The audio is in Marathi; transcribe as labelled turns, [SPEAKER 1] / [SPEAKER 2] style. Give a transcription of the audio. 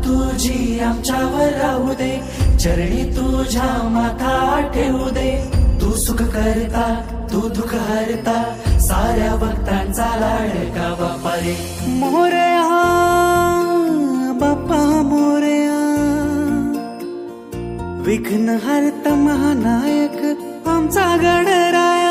[SPEAKER 1] तुझी आमच्यावर राहू दे, चरणी तुझ्या माथा ठेवू दे. तू सुख करता, तू दुःख हरता, साऱ्या भक्तांचा लाडका बाप्पा रे.
[SPEAKER 2] मोरया बाप्पा मोरया, विघ्न हरता महानायक आमचा गणराया.